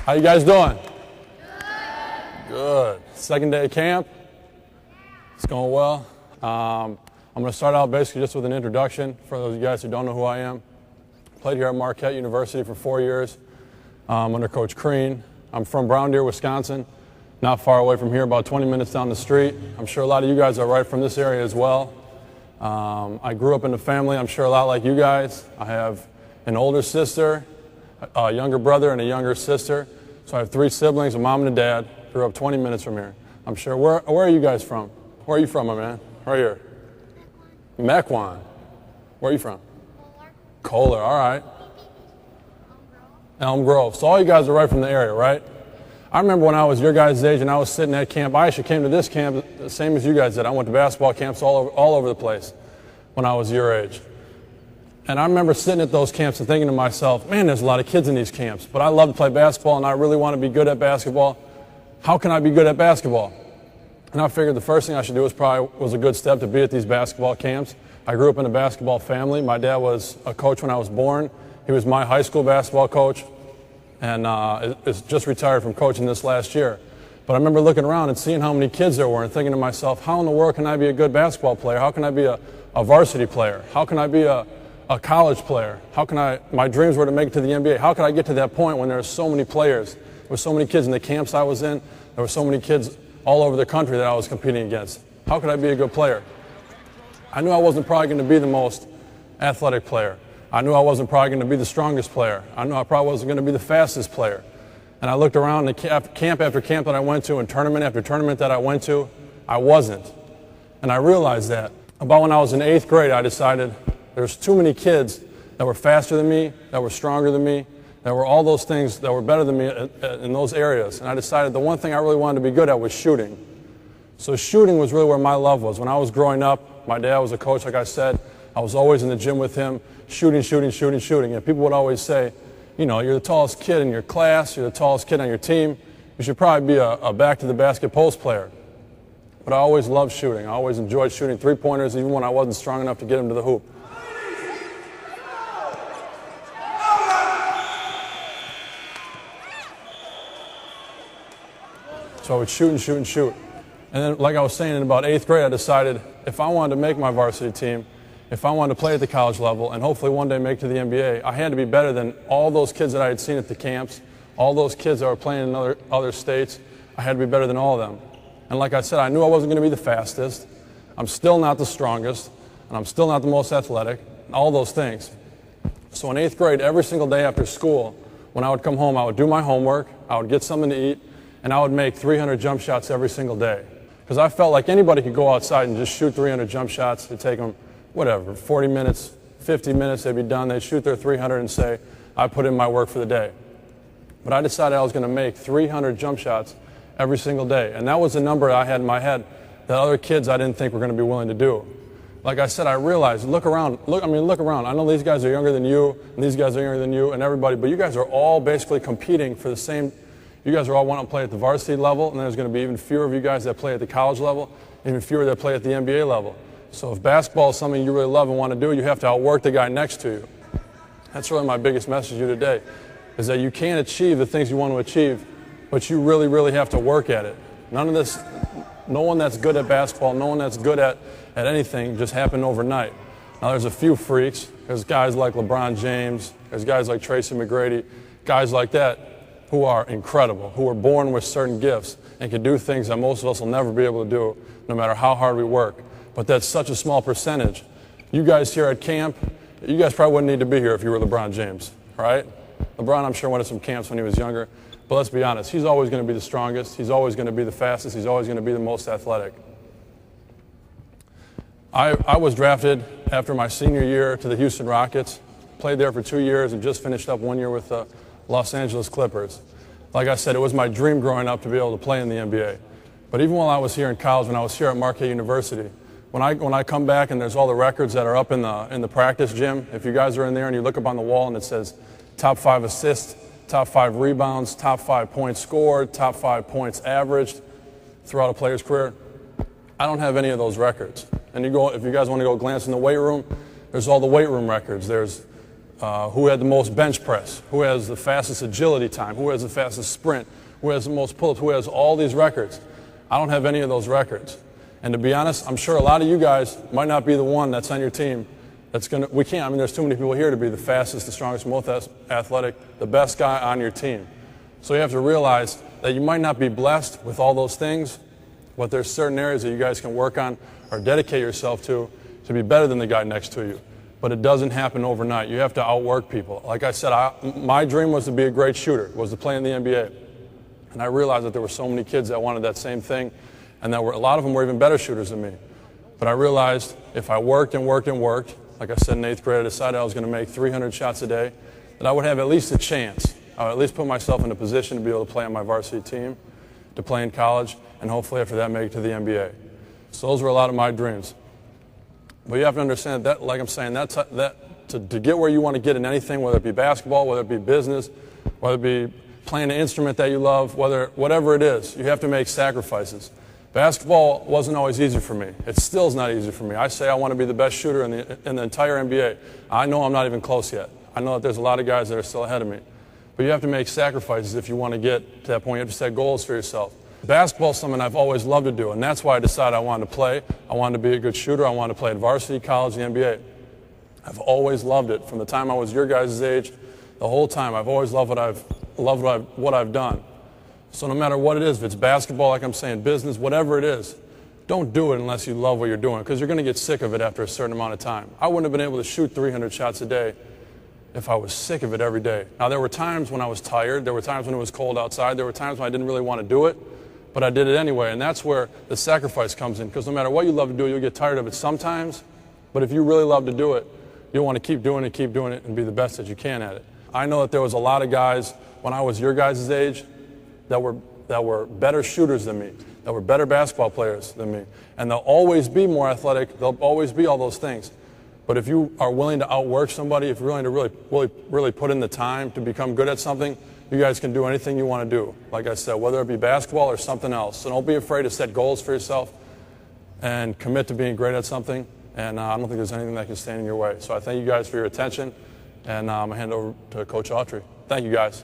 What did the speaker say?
How you guys doing? Good. Second day of camp. It's going well. I'm going to start out basically just with an introduction for those of you guys who don't know who I am. Played here at Marquette University for 4 years under Coach Crean. I'm from Brown Deer, Wisconsin, not far away from here, about 20 minutes down the street. I'm sure a lot of you guys are right from this area as well. I grew up in a family, I'm sure a lot like you guys. I have an older sister, a younger brother, and a younger sister. So I have 3 siblings, a mom and a dad. Grew up 20 minutes from here. I'm sure. Where are you guys from? Where are you from, my man? Right here. Mequon. Where are you from? Kohler, all right. Elm Grove. So all you guys are right from the area, right? I remember when I was your guys' age and I was sitting at camp. I actually came to this camp the same as you guys did. I went to basketball camps all over the place when I was your age. And I remember sitting at those camps and thinking to myself, man, there's a lot of kids in these camps, but I love to play basketball and I really want to be good at basketball. How can I be good at basketball? And I figured the first thing I should do was a good step to be at these basketball camps. I grew up in a basketball family. My dad was a coach when I was born. He was my high school basketball coach and is just retired from coaching this last year. But I remember looking around and seeing how many kids there were and thinking to myself, how in the world can I be a good basketball player? How can I be a varsity player? How can I be a college player? How can my dreams were to make it to the NBA. How could I get to that point when there were so many players? There were so many kids in the camps I was in. There were so many kids all over the country that I was competing against. How could I be a good player? I knew I wasn't probably going to be the most athletic player. I knew I wasn't probably going to be the strongest player. I knew I probably wasn't going to be the fastest player. And I looked around and camp after camp that I went to and tournament after tournament that I went to, I wasn't. And I realized that. About when I was in 8th grade, I decided there's too many kids that were faster than me, that were stronger than me, that were all those things that were better than me in those areas. And I decided the one thing I really wanted to be good at was shooting. So shooting was really where my love was. When I was growing up, my dad was a coach, like I said. I was always in the gym with him, shooting. And people would always say, you know, you're the tallest kid in your class, you're the tallest kid on your team. You should probably be a back-to-the-basket post player. But I always loved shooting. I always enjoyed shooting three-pointers, even when I wasn't strong enough to get them to the hoop. So I would shoot. And then, like I was saying, in about 8th grade, I decided if I wanted to make my varsity team, if I wanted to play at the college level, and hopefully one day make it to the NBA, I had to be better than all those kids that I had seen at the camps, all those kids that were playing in other states. I had to be better than all of them. And like I said, I knew I wasn't going to be the fastest. I'm still not the strongest, and I'm still not the most athletic, all those things. So in 8th grade, every single day after school, when I would come home, I would do my homework, I would get something to eat, and I would make 300 jump shots every single day. Because I felt like anybody could go outside and just shoot 300 jump shots. It'd take them, 40 minutes, 50 minutes, they'd be done. They'd shoot their 300 and say, I put in my work for the day. But I decided I was going to make 300 jump shots every single day. And that was the number I had in my head that other kids I didn't think were going to be willing to do. Like I said, I realized, look around. I know these guys are younger than you, and these guys are younger than you, and everybody, but you guys are all basically competing for the same. You guys are all wanting to play at the varsity level, and there's going to be even fewer of you guys that play at the college level, even fewer that play at the NBA level. So if basketball is something you really love and want to do, you have to outwork the guy next to you. That's really my biggest message to you today, is that you can't achieve the things you want to achieve, but you really, really have to work at it. No one that's good at basketball, no one that's good at anything just happened overnight. Now there's a few freaks. There's guys like LeBron James, there's guys like Tracy McGrady, guys like that, who are incredible, who are born with certain gifts and can do things that most of us will never be able to do, no matter how hard we work. But that's such a small percentage. You guys here at camp, you guys probably wouldn't need to be here if you were LeBron James, right? LeBron, I'm sure, went to some camps when he was younger. But let's be honest, he's always going to be the strongest. He's always going to be the fastest. He's always going to be the most athletic. I was drafted after my senior year to the Houston Rockets, played there for 2 years, and just finished up 1 year with the Los Angeles Clippers. Like I said, it was my dream growing up to be able to play in the NBA. But even while I was here in college, when I was here at Marquette University, when I come back and there's all the records that are up in the practice gym, if you guys are in there and you look up on the wall and it says top 5 assists, top 5 rebounds, top 5 points scored, top 5 points averaged throughout a player's career, I don't have any of those records. And if you guys want to go glance in the weight room, there's all the weight room records. There's who had the most bench press, who has the fastest agility time, who has the fastest sprint, who has the most pull-ups, who has all these records. I don't have any of those records. And to be honest, I'm sure a lot of you guys might not be the one that's on your team that's going to, there's too many people here to be the fastest, the strongest, most athletic, the best guy on your team. So you have to realize that you might not be blessed with all those things, but there's certain areas that you guys can work on or dedicate yourself to be better than the guy next to you. But it doesn't happen overnight. You have to outwork people. Like I said, my dream was to be a great shooter, was to play in the NBA. And I realized that there were so many kids that wanted that same thing, and a lot of them were even better shooters than me. But I realized if I worked and worked and worked, like I said in 8th grade, I decided I was going to make 300 shots a day, that I would have at least a chance. I would at least put myself in a position to be able to play on my varsity team, to play in college, and hopefully after that make it to the NBA. So those were a lot of my dreams. But you have to understand that, like I'm saying, to get where you want to get in anything, whether it be basketball, whether it be business, whether it be playing an instrument that you love, whatever it is, you have to make sacrifices. Basketball wasn't always easy for me. It still is not easy for me. I say I want to be the best shooter in the entire NBA. I know I'm not even close yet. I know that there's a lot of guys that are still ahead of me. But you have to make sacrifices if you want to get to that point. You have to set goals for yourself. Basketball is something I've always loved to do, and that's why I decided I wanted to play. I wanted to be a good shooter. I wanted to play at varsity, college, the NBA. I've always loved it from the time I was your guys' age. The whole time I've always loved what I've done. So no matter what it is, if it's basketball, like I'm saying, business, whatever it is, don't do it unless you love what you're doing, because you're going to get sick of it after a certain amount of time. I wouldn't have been able to shoot 300 shots a day if I was sick of it every day. Now, there were times when I was tired. There were times when it was cold outside. There were times when I didn't really want to do it, but I did it anyway, and that's where the sacrifice comes in, because no matter what you love to do, you'll get tired of it sometimes, but if you really love to do it, you'll want to keep doing it and be the best that you can at it. I know that there was a lot of guys when I was your guys' age that were better shooters than me, that were better basketball players than me, and they'll always be more athletic, they'll always be all those things. But if you are willing to outwork somebody, if you're willing to really put in the time to become good at something, you guys can do anything you want to do, like I said, whether it be basketball or something else. So don't be afraid to set goals for yourself and commit to being great at something, and I don't think there's anything that can stand in your way. So I thank you guys for your attention, and I'm going to hand it over to Coach Autry. Thank you, guys.